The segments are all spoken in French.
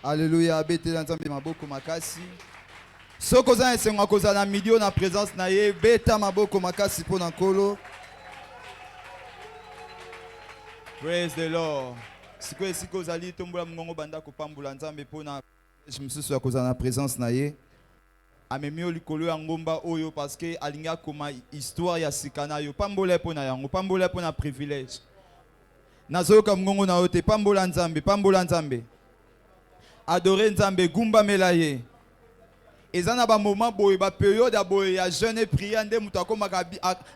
Alléluia. Bete nzambe maboko makasi. Soko za esengo koza na milieu na présence na ye beta maboko makasi pona nkolo. Praise the Lord. Siko zali tombola mungongo banda kopambula nzambe pona mususu ya koza na présence na ye. Amemio likolo ya ngomba oyo parce que alinga koma histoire ya sikana yo pambola pona yango pambola pona privilège. Nazoka mungongo na yote pambola nzambe. Adorer nzambe gumba melaye. Ezana ba moment boye ba période boye ya jeûne et prière nde mutu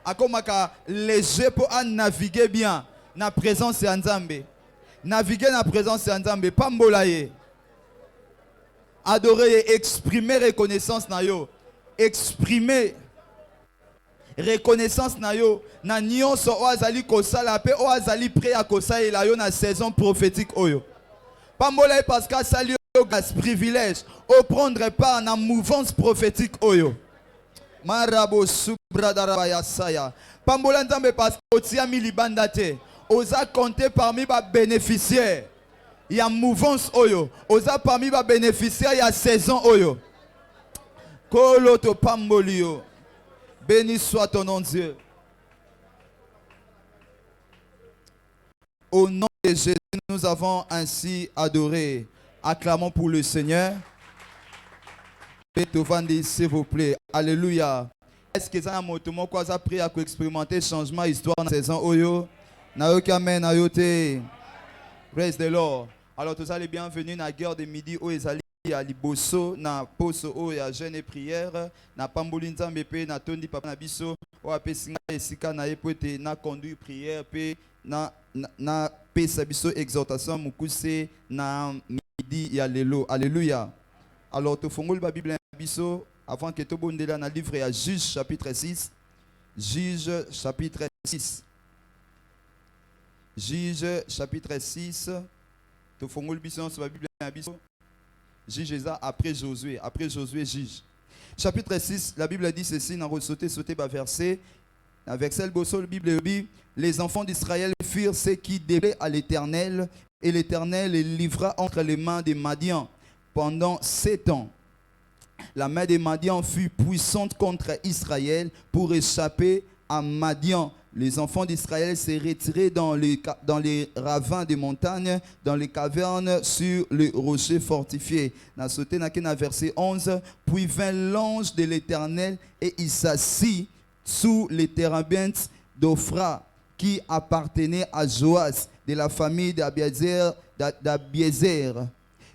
akomaka léger pour en naviguer bien na présence ya nzambe. Naviguer na présence ya nzambe pambola ye. Adorer et exprimer reconnaissance na yo. Exprimer reconnaissance na yo na nyonso o azali kosala pe o azali prêt à kosala yo na saison prophétique oyo. Pambola parce que sali yo gas privilège au prendre part na mouvance prophétique oyo. Marabo subradarabaya saya. Pambola nzambe parce que otia milibanda te. Oza compter parmi ba bénéficiaires. Il y a mouvance oyo. Oza parmi ba bénéficiaires, il y a saison oyo. Koloto pambolio. Béni soit ton nom Dieu. Au nom de Jésus, nous avons ainsi adoré. Acclamons pour le Seigneur. S'il vous plaît. Alléluia. Est-ce que ça a motomo quoi ça pris à expérimenter changement histoire dans saison oyo? Nayoki amen ayote. Praise the Lord. Alors tous allez bienvenue na guerre de midi o ezali ya liboso na poso o ya jeûne et prière na pamboli nzambe pe na tondi papa na biso o apesinga esika na epete na conduire prière pe na pesa biso exhortation mukuse na midi ya lelo. Alléluia. Alors tu fongoli ba Bible na biso avant que to bondela na livre ya Juge chapitre 6. Juge chapitre 6. Juge chapitre 6. Tu fongoli biso sur la Bible na biso. Juge après Josué juge. Chapitre 6, la Bible dit ceci, n'a sauté verset. Avec celle la Bible dit, les enfants d'Israël firent ce qui déplaît à l'Éternel, et l'Éternel les livra entre les mains des Madians pendant 7 ans. La main des Madians fut puissante contre Israël pour échapper à Madian. Les enfants d'Israël s'est retirés dans les ravins des montagnes, dans les cavernes, sur les rochers fortifiés. N'a sauté na verset 11. Puis vint l'ange de l'Éternel et il s'assit sous les térébintes d'Ophra qui appartenait à Joas de la famille d'Abiézer.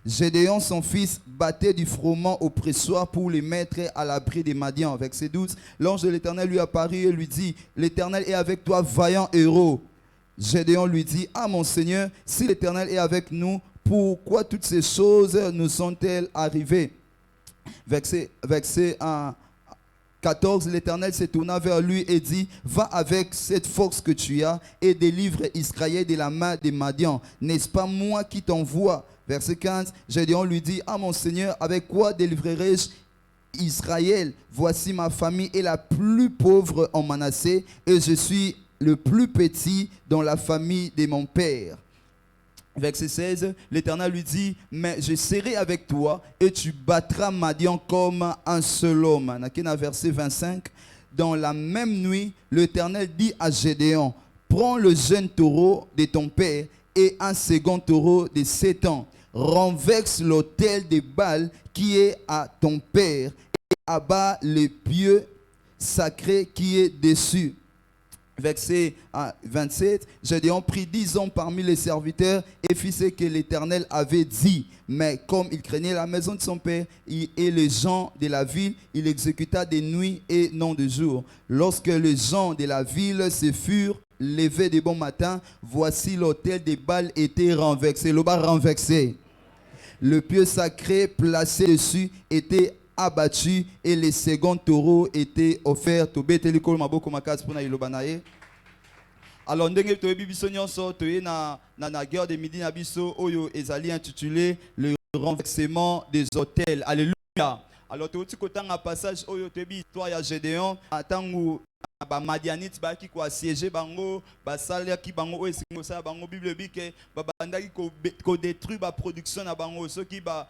Gédéon, son fils, battait du froment au pressoir pour les mettre à l'abri des Madians. Verset 12, l'ange de l'Éternel lui apparut et lui dit, l'Éternel est avec toi, vaillant héros. Gédéon lui dit, ah mon Seigneur, si l'Éternel est avec nous, pourquoi toutes ces choses nous sont-elles arrivées? Verset 14, l'Éternel se tourna vers lui et dit, va avec cette force que tu as et délivre Israël de la main des Madians. N'est-ce pas moi qui t'envoie? Verset 15, Gédéon lui dit, ah mon Seigneur, avec quoi délivrerai-je Israël? Voici ma famille est la plus pauvre en Manassé et je suis le plus petit dans la famille de mon père. Verset 16, l'Éternel lui dit, mais je serai avec toi et tu battras Madian comme un seul homme. Verset 25, dans la même nuit, l'Éternel dit à Gédéon, prends le jeune taureau de ton père et un second taureau de 7 ans. Renverse l'autel de Baal qui est à ton père et abat le pieu sacré qui est dessus. Verset 27, Gédéon prit 10 hommes parmi les serviteurs et fit ce que l'Éternel avait dit. Mais comme il craignait la maison de son père et les gens de la ville, il exécuta de nuit et non de jour. Lorsque les gens de la ville se furent levés de bon matin, voici l'autel de Baal était renversé. Le bas renversé. Le pieu sacré placé dessus était abattu et les seconds taureaux étaient offerts. Alors, ndenge toyebi biso nyonso toye na guerre de midi na biso oyo ezali intitulé le renversement des autels. Alléluia. Alors, tu kotanga passage oyo toyebi histoire ya Gédéon atangu ba Madianites ba ki ko assiéger bango ba salia ki bango o esingo sa bango Bible bi ke ba bandaki ko détruire ba production na bango ceux qui ba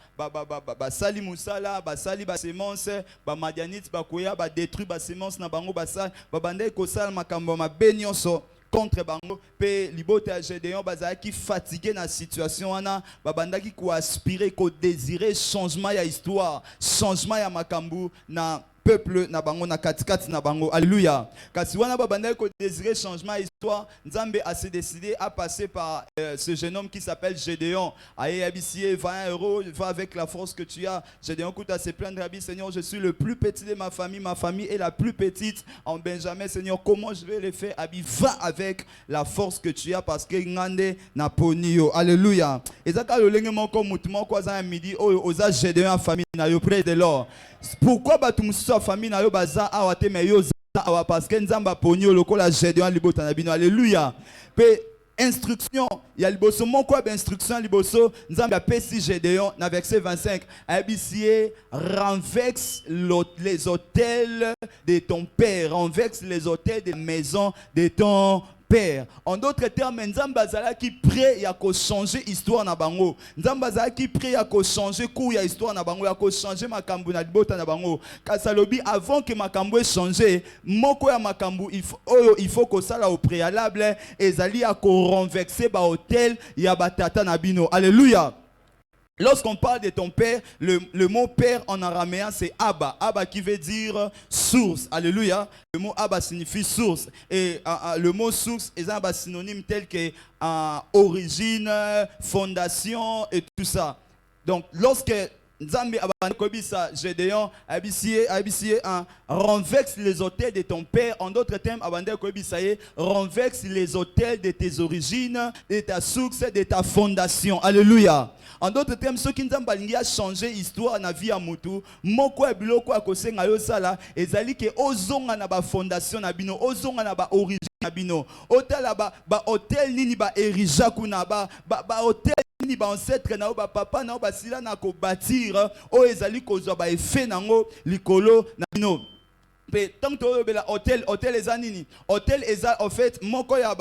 sali musala ba sali ba semence ba Madianites ba koya ba détruire ba semence na bango ba sali ba bandaki ko sala makambo ma benyonso contre bango pe libote ya Gédéon bazaki fatigué na situation wana babandaki ko aspirer ko désirer changement ya histoire changement ya makambu na peuple na bango na katikati na bango. Alléluia. Kasi wana babandaki ko désirer changement ya histoire, Nzambe a se décidé à passer par ce jeune homme qui s'appelle Gédéon. Aïe abissier 20 euros, va avec la force que tu as. Gédéon coûte à se plaindre, Rabbi, Seigneur, je suis le plus petit de ma famille est la plus petite en Benjamin, Seigneur, comment je vais le faire? Abi, va avec la force que tu as parce que ngande na ponio. Alléluia. Et ça quand le lenge moko mutumo kwa za midi oza Gédéon en famille na yo près de l'or. Pourquoi ba tumuso famille na yo baza awate me yo awa parce que nzamba ponio lokola Gédéon libota na bino. Alléluia. Pe instruction ya liboso moko ba instruction liboso nzamba pesi Gédéon na verset 25 abissier renverse les hôtels de ton père, renverse les hôtels des maisons de ton père. En d'autres termes, Nzamba zala qui prêt ya ko changer histoire na bango. Nzamba zala qui prêt ya ko changer cours ya histoire na bango, ya ko changer makambu na libota na bango. Kasalobi avant que makambu changer, moko ya makambu il faut que ça là au préalable ezali ya ko renverser ba hôtel ya batata na bino. Alléluia. Lorsqu'on parle de ton père, le mot père en araméen c'est Abba. Abba qui veut dire source. Alléluia. Le mot Abba signifie source. Et le mot source est un synonyme tel que origine, fondation et tout ça. Donc lorsque Nzambe abandonne Gédéon abissier renverse les hôtels de ton père. En d'autres termes, abandonne renverse les hôtels de tes origines, de ta source, de ta fondation. Alléluia. En d'autres termes, ceux qui Nzambe a changé l'histoire na vie à mutu, moko ebiloko akosenga yo sala ezali ke ozonga na ba fondation na bino, ozonga na ba origine na bino. Hôtel ba hôtel nini ba érigea kuna ba hôtel ni ba ancêtre na ba papa na ba sila na ko bâtir o ezali kozwa ba effet nango likolo na bino. Pe tant que bela hôtel ezanini hôtel eza en fait moko ya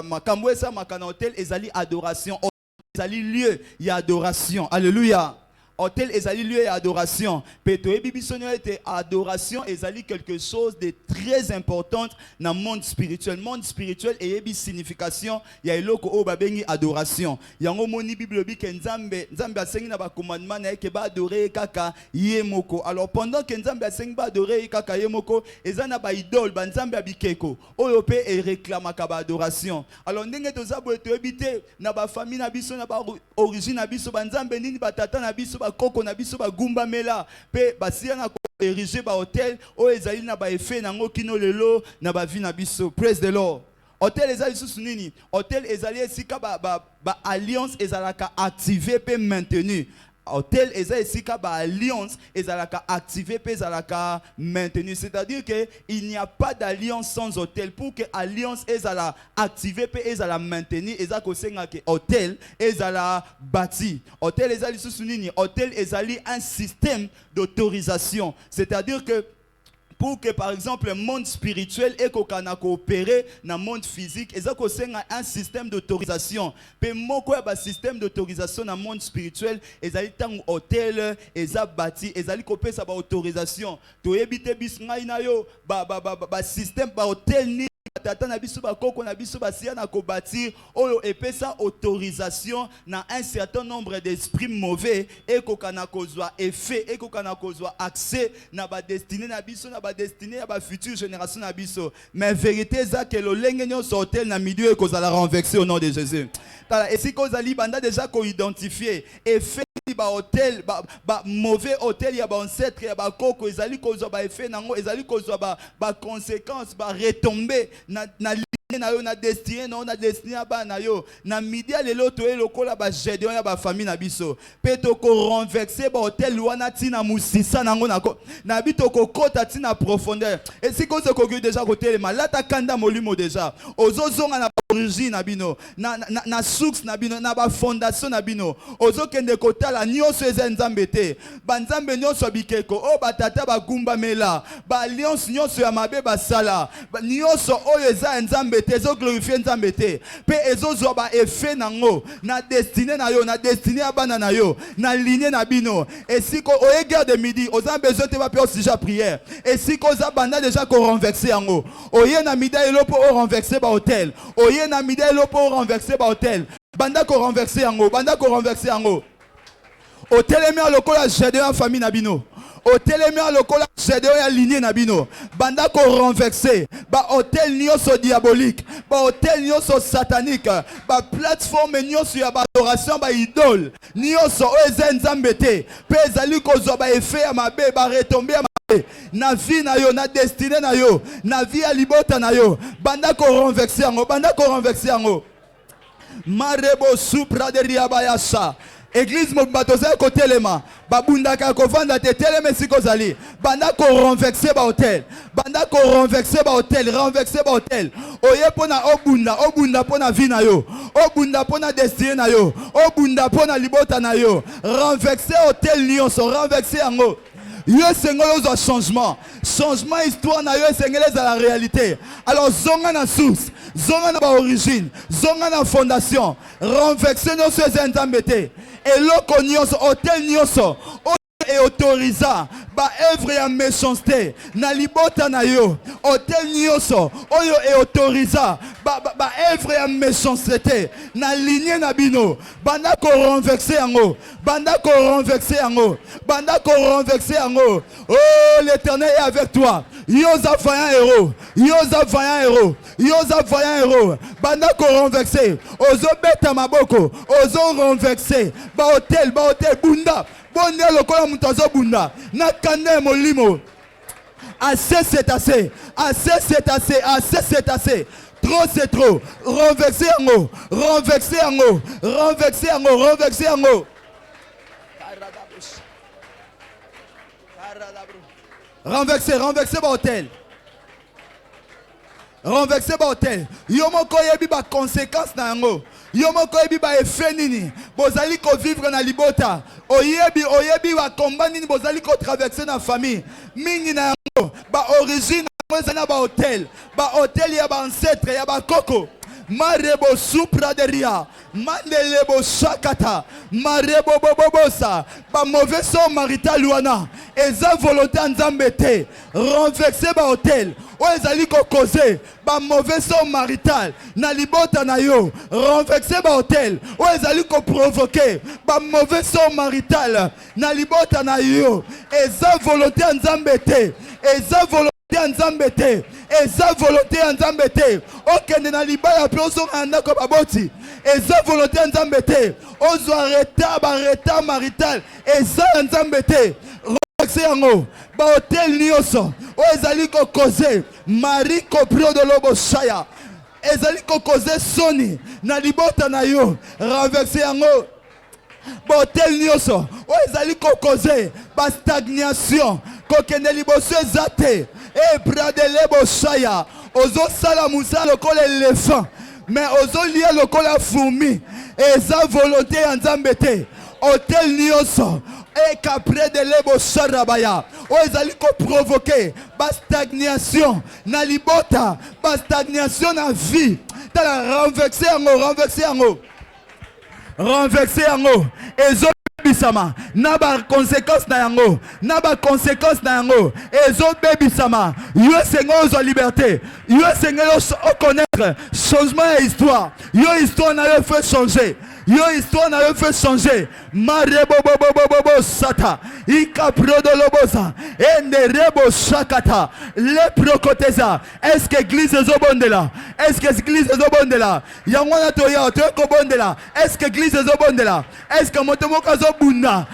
makambo esa makana hôtel ezali adoration, ezali lieu ya adoration. Alléluia. Hôtel ezali lieu et adoration. Peto et bibisonio était adoration ezali quelque chose de très important dans le monde spirituel. Monde spirituel et ebi signification ya eloko o babengi adoration. Yango moni Bible bi ke Nzambe asengi na ba commandement na ke ba adorer kaka yemoko. Alors pendant que Nzambe asengi ba adorer kaka yemoko, ezana ba idole ba Nzambe abikeko. Oyo pe e réclamaka ba adoration. Alors ndenge tozabo eto ebite na ba famille na biso na ba origine na biso ba Nzambe nini ba tata na biso koko na biso ba gumba mela pe basia na ko ériger ba hôtel o ezali na ba effet nango kino lelo na ba vie na biso. Praise the Lord. Hôtel ezali sous nini? Hôtel ezali esika ba alliance ezalaka activé pe maintenu. Hôtel ezali esika ba alliance ezalaka activé pe ezalaka maintenu. C'est-à-dire que il n'y a pas d'alliance sans hôtel. Pour que alliance ezala activé pe ezala maintenu, ezala kosenga ke hôtel ezala bâti. Hôtel ezali sous nini? Hôtel ezali un système d'autorisation. C'est-à-dire que pour que par exemple le monde spirituel et qu'on coopérer dans le monde physique, et ça un système d'autorisation. Mais moko ya ba système d'autorisation dans le monde spirituel, ezali tangu hôtel, eza bâti, ezali kopé sa ba autorisation. To ebite bis ngai na yo ba système ba hôtel ni tata na biso ba koko na biso ba sia na ko bâtir oyo epesa autorisation na un certain nombre d'esprits mauvais et kokana kozwa effet et kokana kozwa accès na ba destinée na biso na ba destinée ya ba future génération na biso. Mais vérité za que lo lenge nyonso hôtel na milieu kozala renverser au nom de Jésus. Tala et si kozali banda déjà ko identifier effet ba hôtel ba mauvais hôtel ya ba ancêtre ya ba koko ezali kozwa ba effet nango ezali kozwa ba conséquences ba retomber na na yo na destiné na destiné ba na yo na midi lelo to lokola ba Gédéon ya ba famille na biso pe to ko renverser ba hôtel wana tina musisa nango na bito ko kota tina profondeur et si ko se ko déjà côté le malata kanda molimo déjà ozo zonga na origine na bino na source na bino na ba fondation na bino ozo kende kotala nyonso eza nzambe te ba nzambe nyonso bikeko o ba tata ba gumba mela ba alliance nyonso ya mabe ba sala nyonso oyo eza nzambe te glorifier nzambe te pe ezozo ba effet nango na destiné na yo na destiné ya bana na yo na lignée na bino et si ko oye guerre de midi oza besoin te ba pe aussi prière et si ko za banda déjà ko renverser yango oye na midi elo po renverser ba hôtel oye na midi elo po renverser ba hôtel banda ko renverser yango hôtel emi lokola Gédéon famille na bino hôtel a lokola Gédéon ya lignée na bino banda ko renverser ba hôtel nyonso diabolique ba hôtel nyonso satanique ba plateforme nyonso ya ba adoration ba idole nyonso eza nzambe te pe ezali kozwa ba effet ya mabe ba retomber ya mabe na vie na yo na destiné na yo na vie ya libota na yo banda ko renverser yango marebo supra de riabayasa. Église Mobatoza kotelema babundaka kovanda te teleme sikozali banda ko renverser ba hôtel renverser ba hôtel oye pona obunda pona vie na yo obunda pona destiné na yo obunda pona libota na yo renverser hôtel nyonso renverser yango yo sengolo za changement histoire na yo sengele za la réalité alors zonga na source zonga na ba origine zonga na fondation renverser nyonso eza nzambe te eloko nyonso hôtel nyonso et autorisa ba œuvre ya méchanceté na libota na yo hôtel nyonso oyo et autorisa ba œuvre ya méchanceté na lignée na bino banda ko renverser yango oh l'Éternel est avec toi yoza vaillant héros banda ko renverser ozo beta maboko ozo renverser ba hôtel bunda bonne lokola mutazo bunda na kande molimo assez c'est assez trop c'est trop renverser yango renverser ba hôtel yo moko yebi ba conséquence na yango yo moko yebi ba effet nini bozali ko vivre na libota oyebi wa combat nini bozali ko traverser na famille mingi na yango ba origine na ba hôtel ya ba ancêtre ya ba koko marebo supra de ria mandelebo shakata marebo bobobosa ba mauvais sort marital wana eza volonté nzambe te renverser ba hôtel o ezali ko causer ba mauvais sort marital na libota na yo renverser ba hôtel o ezali ko provoquer ba mauvais sort marital na libota na yo eza volonté nzambe te eza volonté nzambe te okende na libaya pe ozonga ndako baboti eza volonté nzambe te ozwa retard marital eza nzambe te renverser yango ba hôtel nyonso o ezali ko causer mari kopro de lobo shaya ezali ko causer soni na libota na yo renverser yango ba hôtel nyonso o ezali ko causer ba stagnation kokende liboso eza te e bradelebo shaya ozo sala musa lokola éléphant mais ozo lia lokola fourmi eza volonté ya nzambe te hôtel nyonso e kapre de lebo sharabaya o ezali ko provoquer ba stagnation na libota ba stagnation na vie tala renverser yango ezo bebisama na ba conséquence na yango ezo bebisama yo sengo ozo liberté yo sengo o connaître changement ya histoire yo histoire na yo fait changer marebo bobo sata ikaprodo lobosa enderebo shakata le prokoteza est-ce que église ezobondela yango na toya to ko bondela est-ce que église ezobondela est-ce que moto moko azobunda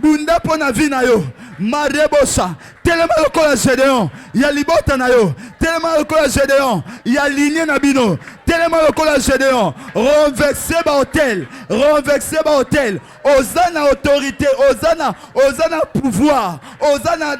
bunda pona vie na yo marebosa telema lokola Gédéon ya libota na yo tellement le cola Gédéon, il y a ligné Nabino, tellement le cola Gédéon, renverser hôtel, Osana autorité, Osana pouvoir, Osana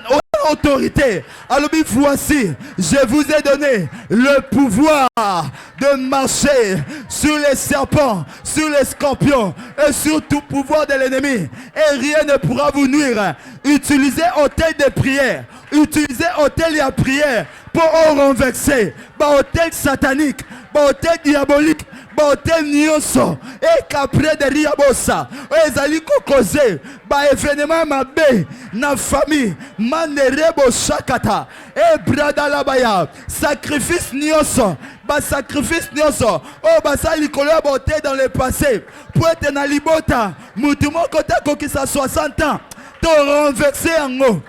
autorité. Alors voici, je vous ai donné le pouvoir de marcher sur les serpents, sur les scorpions et sur tout pouvoir de l'ennemi. Et rien ne pourra vous nuire. Utilisez hôtel de prière. Utilisez hôtel de prière pour renverser. Hôtel satanique, hôtel diabolique. Hôtel nyonso et qu'après de riabosa ezali kokoze ba événement mabe na famille manerebo shakata et brada labaya sacrifice nyonso ba sacrifice nyonso oh ba sali kolo boté dans le passé pour être na libota mutu moko ta kokisa 60 ans to renverser ango.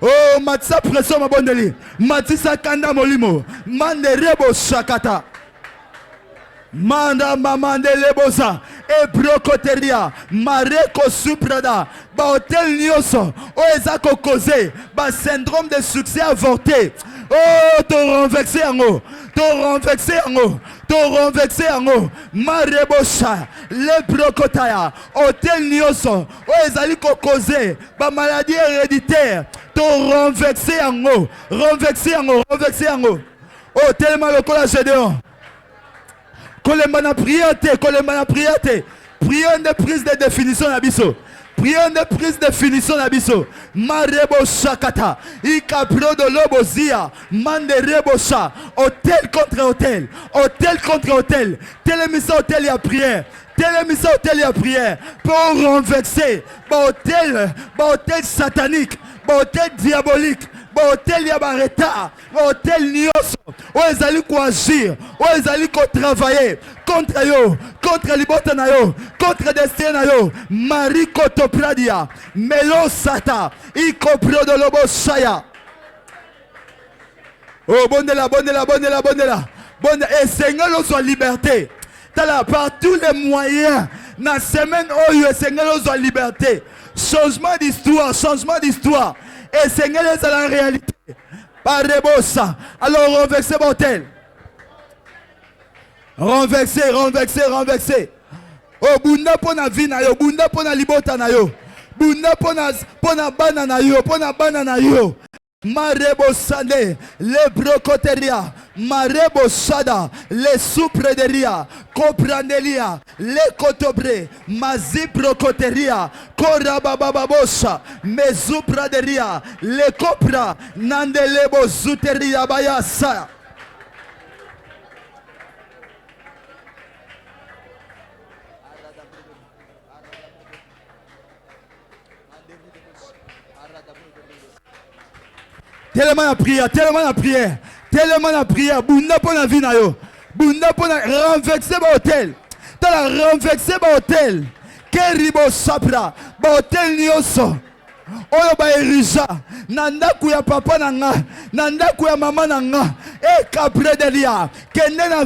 Oh matisa pression mabondeli matisa kanda molimo manerebo shakata Manda mamandele bosa e brocoteria mareko suprada ba hotel nyoso o ezako causer ba syndrome de succès avorté oh to renverser ango marebosha le brocotaya hotel nyoso o ezali ko causer ba maladie héréditaire to renverser ango oh tellement le cola Gédéon. Kolemba na prière, prière de prise de définition d'abisso. Prière de prise de définition d'abisso. Marebo shakata. Ikapro de lobozia. Manderebo sha. Hôtel contre hôtel. Télémissa hôtel ya prière. Pour renverser. Hôtel satanique. Hôtel diabolique. Hôtel Yabareta, hôtel Nioso, où ils allaient agir, où ils allaient travailler contre yo, contre Libota Nayo, contre Destin Nayo, Marie Kotopradia, Melo Sata, Ikopro de Lobo Shaya. Oh, bondela. Et Seigneur, nous soit liberté. Par tous les moyens, dans la semaine où Seigneur, nous soit liberté. Changement d'histoire. Et Seigneur est la réalité. Par Rebosa. Alors renverser hôtel. Renverser. Oh bunda pona vina yo, bunda pona libota na yo. Bunda pona bana na yo. Marebosane, les brocoteria, marebosada, les souprederia, coprandelia, les cotobre, mazi brocoteria, corabababosha, mesupraderia, les copra, nandelebo zuteria bayasa. Tellement la prière. Bunda pona vina yo. Bunda pona renverser ba hôtel. T'as la renverser ba hôtel. Keribo sapra. Ba hôtel nyoso. Oyo ba erija. Nanda kuya papa nanga. Nanda kuya mama nanga. E kapre delia. Kende na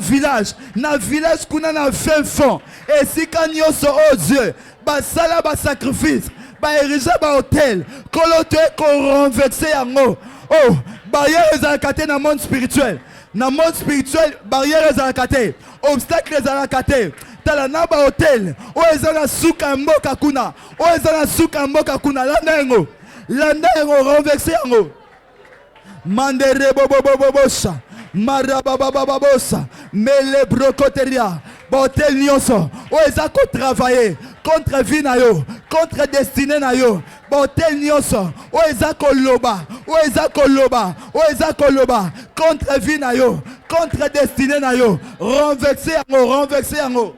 village kuna na fin fond. Et si kan nyoso oh Dieu. Ba sala ba sacrifice. Ba erija ba hôtel. Kolote ko renverser yango. Oh, barrière les alcatés dans le monde spirituel. Dans le monde spirituel, barrière les alcatés. Obstacle les alcatés. T'as la naba hôtel. Oh, ils ont la souka mboka kuna. Landa ngo renversé ngo. Mandere bobobobobosa. Marababababosa. Mele brocoteria. Hôtel nyonso. Oh, ils ont travaillé contre vie na yo, contre destinée na yo. Hôtel nyonso. Oh, ils ont koloba. Contre vie na yo, contre destinée na yo. Renverser ngo.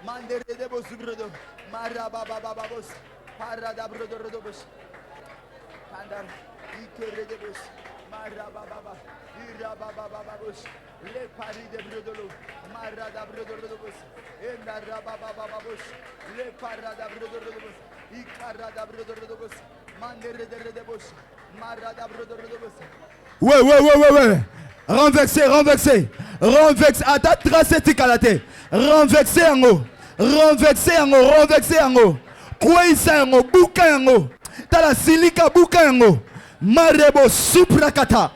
Mandere de bosubrodo. Marababababos. Paradabrodobos. Pandar. Ikeredebos. Marabababa. Irababababos. Le paris de brodolo. Maradabrodobos. Endarababababos. Le paradabrodobos. Ikaradabrodobos. Mandere de bos. Maradabrodobos. Ouais. Renverser. Attends, tracé tikalate. Renverser en haut. kwisa yango buka yango tala silika buka yango marebo suprakata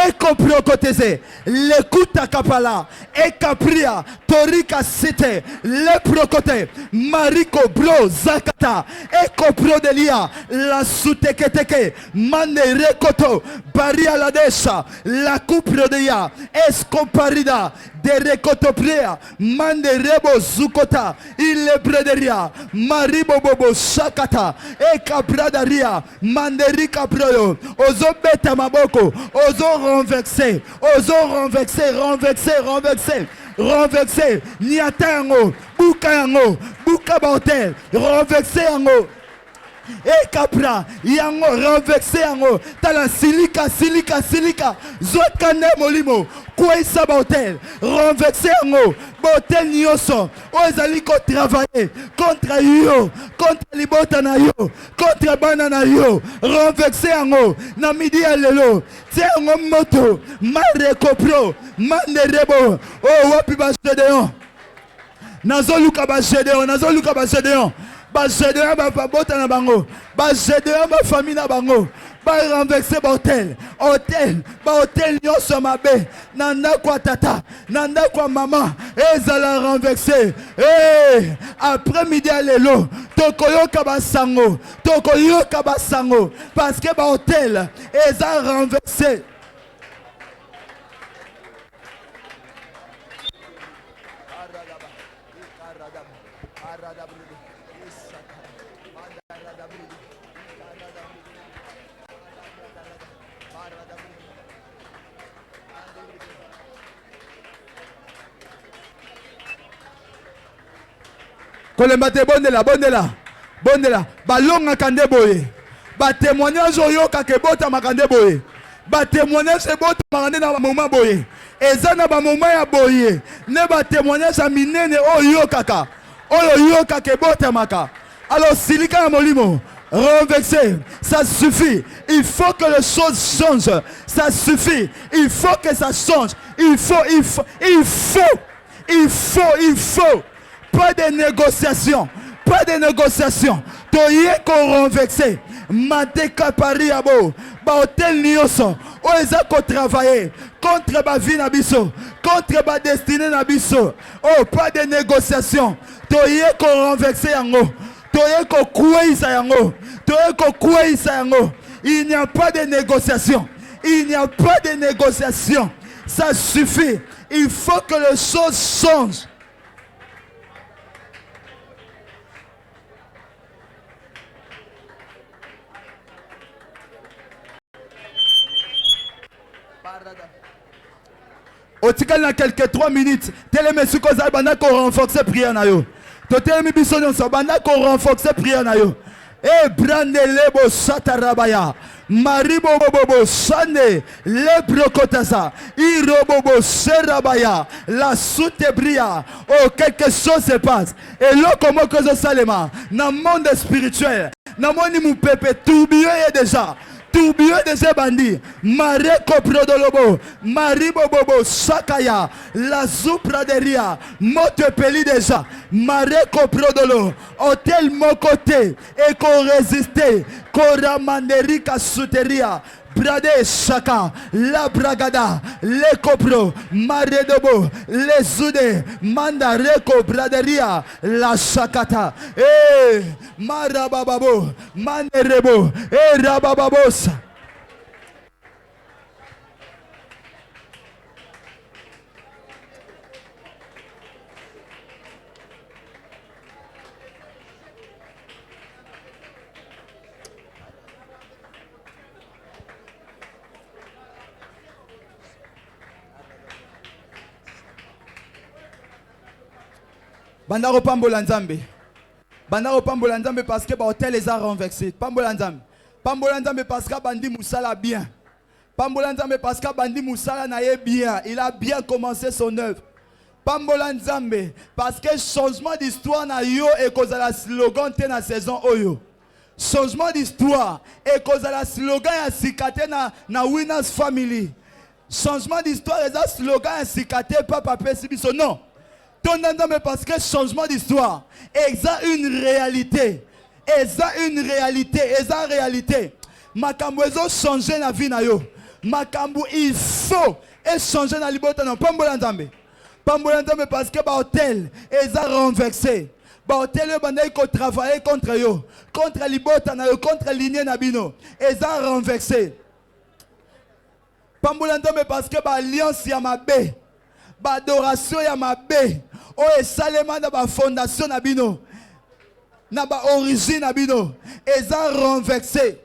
eko prokoteze lekuta kapala ekapria torika site le prokote mariko bro zakata eko prodelia la suteketeke mane rekoto baria la desha la kuprodeya escoparida de rekotoprea mande rebo zukota ile brederia maribo bobo shakata ekabradaria manderika proyo ozo beta maboko ozo renverser niata yango buka bahotel renverser yango ekapra yango renverser yango tala silika zotkane molimo kwesa bahotel renverser yango bahotel nyonso oyo ezali kotravailler contre yo contre libota na yo contre bana na yo renverser yango na midi ya lelo tia yango moto marekopro manderebo o wapi bagedeon nazoluka bagedeon Bagédéon ba bota na bango, Bagédéon ba famille na bango, ba renverser ba hôtel nyonso mabe, nanda kwa tata, nanda kwa maman, ezala renverser. Après midi à lelo, tokoyoka basango, parce que ba hôtel eza renversé. Kolembate bondela balonga kande boye ba témoignage oyoka ke bota makande boye ba témoignage bota makande na moment boye eza na ba moment ya boye ne ba témoignage a minene oyokaka oyoka ke bota maka alors silika na molimo renverser, ça suffit. Il faut que les choses changent. Ça suffit. Il faut que ça change. Il faut. Pas de négociation. Toye qu'on renverser. Mateka pariabo. Ba hotel nyoso. Oeza ko travailler contre ba vie na biso, contre ba destinée na biso. Oh, pas de négociation. Toye qu'on renverser yango. Il n'y a pas de négociation. Ça suffit. Il faut que les choses changent. Au tical na quelques 3 minutes. Télé suko za bana ko renforcer prière na yo. Totelemi biso nyonso banda ko renforcer prière na yo. E brandelebo satarabaya. Maribo bobo sane le brokotasa. Irobobo serabaya. La soutebria. Oh, quelque chose se passe. Et là comment que ça salema. Dans le monde spirituel. Dans le monde mou pepe tourbillon déjà. Tourbillon de ces bandits. Mareko Prodolobo, Maribobobo, Sakaya, la Zupraderia, Motepeli déjà, Mareko Prodolo, Hôtel Mokote, Eko Résisté, Kora Manderika Souteria, Brade Shaka, La Bragada, Le Copro, Maredobo, Le Zude, Mandareko Braderia, La Shakata, Marabababo, Manderebo, Rabababos. Bandaro pambola nzambe parce que ba hôtel les a renversés. Pambola nzambe parce que bandi musala bien. Pambola nzambe parce que bandi musala na ye bien. Il a bien commencé son œuvre. Pambola nzambe parce que changement d'histoire na yo et cause la slogan te na saison oyo. Changement d'histoire et cause la slogan ya sikate na Winners Family. Changement d'histoire et la slogan ya sikate papa pesibiso non. Ton parce que changement d'histoire, exact une réalité. eza une réalité, eza réalité. Makambo ezo changer na vie na yo. Makambo il faut échanger na libota na pambola nzambe. Pambola nzambe parce que ba hôtel eza renversé. Ba hôtel yo bandai ko travailler contre yo, contre libota na yo, contre lignée na bino. Eza renversé. Pambola nzambe parce que ba alliance ya mabe, ba adoration ya mabe, o esalema na ba fondation na bino. Na ba origine na bino. Eza renversé.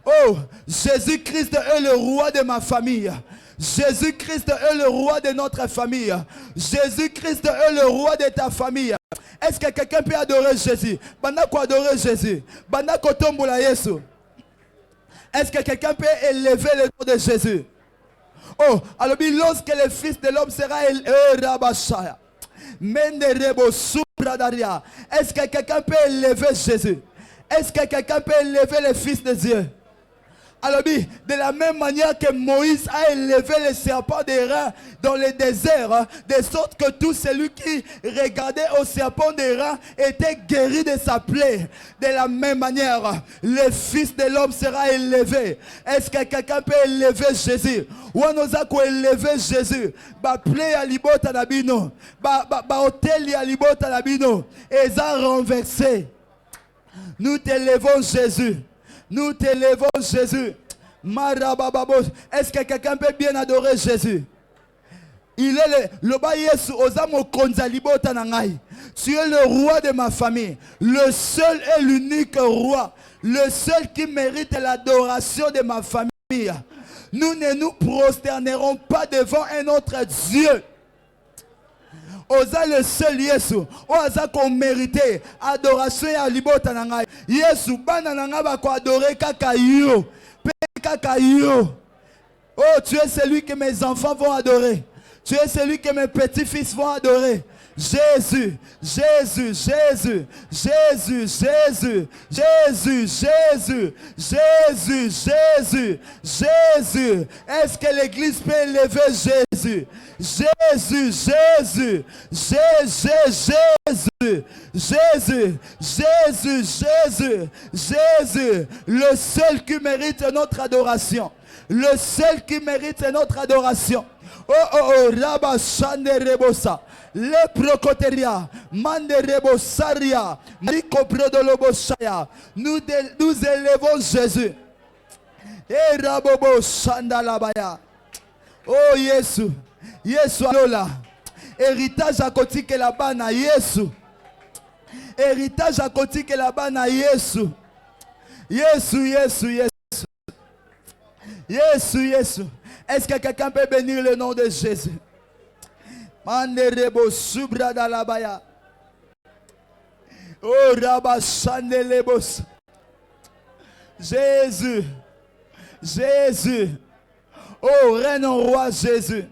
Oh, Jésus-Christ est le roi de ma famille. Jésus-Christ est le roi de notre famille. Jésus-Christ est le roi de ta famille. Est-ce que quelqu'un peut adorer Jésus? Banda ko adorer Jésus. Banda ko tombola Yesu. Est-ce que quelqu'un peut élever le nom de Jésus? Oh, alors lorsque le Fils de l'homme sera élevé, est-ce que quelqu'un peut élever Jésus? Est-ce que quelqu'un peut élever le Fils de Dieu? Alors, de la même manière que Moïse a élevé le serpent des reins dans le désert, de sorte que tout celui qui regardait au serpent des reins était guéri de sa plaie. De la même manière, le Fils de l'homme sera élevé. Est-ce que quelqu'un peut élever Jésus? Ou on a quoi élever Jésus? Ba plaie à libota nabino, ba hôtel à libota nabino, et ça renversé. Nous t'élevons Jésus. Nous t'élevons Jésus. Est-ce que quelqu'un peut bien adorer Jésus? Il est le bas Yesu ozamo konzalibota nangai. Tu es le roi de ma famille. Le seul et l'unique roi. Le seul qui mérite l'adoration de ma famille. Nous ne nous prosternerons pas devant un autre Dieu. Oza le seul Yesu. Oza qu'on mérite adoration ya libota nangai. Yesu bana nanga ba ko adorer kaka yo. Pe kaka yo. Oh, tu es celui que mes enfants vont adorer. Tu es celui que mes petits-fils vont adorer. Jésus, Jésus, Jésus, Jésus, Jésus, Jésus, Jésus, Jésus, Jésus, Jésus. Est-ce que l'église peut élever Jésus? Jésus, Jésus, Jésus, Jésus, Jésus, Jésus, Jésus, Jésus, le seul qui mérite notre adoration. Le seul qui mérite notre adoration. Oh, oh, oh, Rabba Shande Rebosa. Le procoteria, mande rebosaria, Nico Brodoloboshaya. Nous élevons Jésus. Et Rabobo Shandalabaya. Oh Yesu, Yesu alola. Héritage à côté que là-bas na Yesu. Héritage à côté que là-bas na Yesu. Yesu, Yesu, Yesu. Yesu, Yesu. Est-ce que quelqu'un peut bénir le nom de Jésus? Manderebo subra dalabaya. Oh rabashandelebos. Jésus. Jésus. Oh reine en roi Jésus.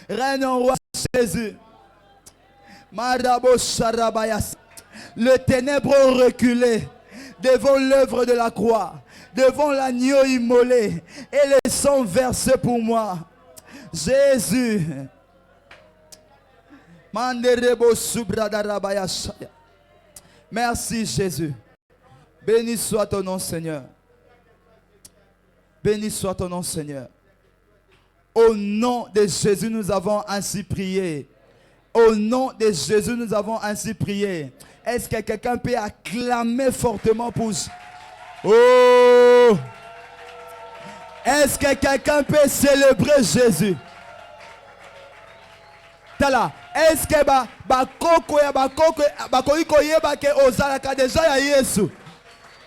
Reine en roi Jésus. Marabo sharabayas. Le ténèbre reculé devant l'œuvre de la croix, devant l'agneau immolé et le sang versé pour moi. Jésus. Merci Jésus. Béni soit ton nom Seigneur. Béni soit ton nom Seigneur. Au nom de Jésus nous avons ainsi prié. Au nom de Jésus nous avons ainsi prié. Est-ce que quelqu'un peut acclamer fortement pour... Oh! Est-ce que quelqu'un peut célébrer Jésus? Tala, est-ce que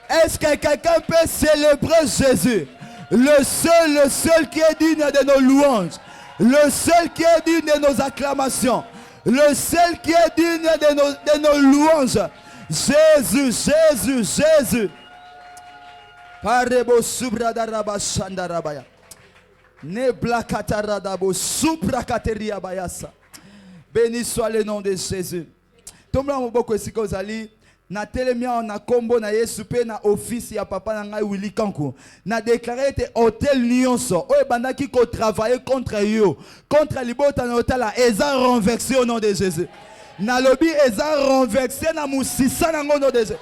est-ce que quelqu'un peut célébrer Jésus? Le seul qui est digne de nos louanges, le seul qui est digne de nos acclamations, le seul qui est digne de nos louanges. Jésus, Jésus, Jésus. Parebo subradaraba shandarabaya. Ne blakataradabo subrakateria bayasa. Béni soit le nom de Jésus. Tomla moboko esika ozali na telemia na kombo na Yesu pe na office ya papa na ngai Willy Kanku. Na déclaré te hôtel nyonso o bandaki ko travailler contre yo, contre libota na hôtel eza renversé au nom de Jésus. Nalobi eza renversé na musisa na ngono de Jésus.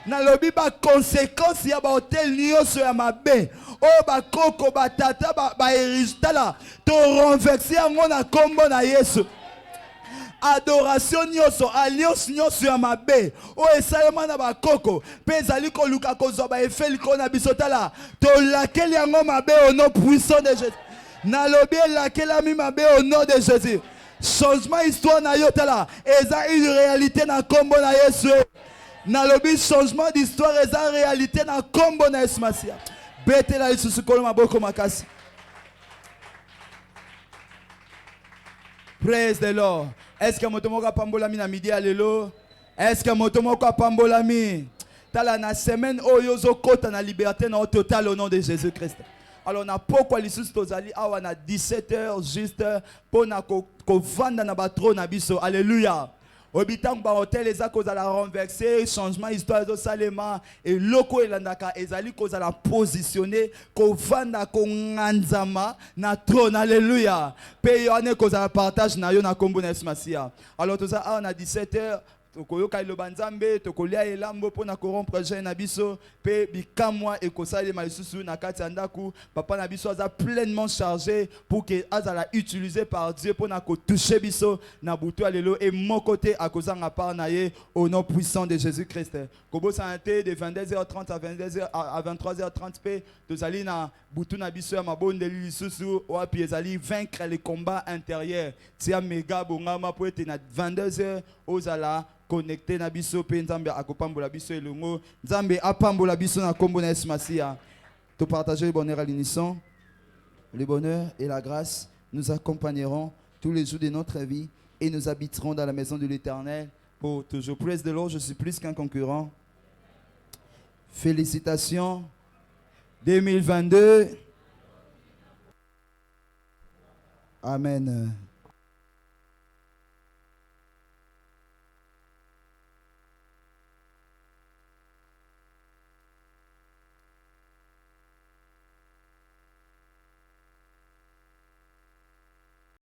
Nalobi ba conséquence ya ba hotel nyonso ya mabe. O ba koko ba tata ba erista la. To renverser yango na kombo na Yesu. Adoration nyonso, alliance nyonso ya mabe. O esalema na ba koko. Pe ezali ko luka kozwa ba efeli ko na biso tala. To laquelle yango mabe au nom puissant de Jésus. Nalobi laquelle ami mabe au nom de Jésus. Changement histoire na yo tala. Eza une réalité na kombo na Yesu. Nalobi changement d'histoire eza réalité na kombo na Yesu Masia. Betela lisusu kolo maboko makasi. Praise the Lord. Est-ce que motomoka pambolami na midi alelo? Est-ce que motomoka pambolami? Tala na semaine oyozo kota na liberté na total au nom de Jésus-Christ. Alors na pourquoi lisusu tozali awa na 17h juste pour na ko vanda na batro na biso. Alléluia. Obitang ba hotel eza kozala renverser changement histoire zo salema et loko elandaka ezali kozala positionner ko vanda ko nganzama na trône. Alléluia. Pe yone kozala partage na yo na kombo na Yesu Masia. Alors toza na 17h tokoyoka iloba nzambe tokolia elambo pona corrompre jeune na biso pe bikamwa ekosali malisusu na kati ndaku papa na biso aza pleinement chargé pour que azala utilisé par Dieu pona ko toucher biso na butu alelo et mon côté akozanga par na ye au nom puissant de Jésus-Christ. Kobo santé de 22h30 à 23h30 pe tozali na butu na biso ya mabonde lisusu wapi ezali vaincre les combats intérieurs tia mega bongama po ete na 22h ozala connecté na biso pe nzambe akopambola biso elongo nzambe apambola biso na kombo na Yesu Masia. To partager le bonheur à l'unisson. Le bonheur et la grâce nous accompagneront tous les jours de notre vie et nous habiterons dans la maison de l'Éternel pour toujours. Praise the Lord, je suis plus qu'un concurrent. Félicitations 2022. Amen.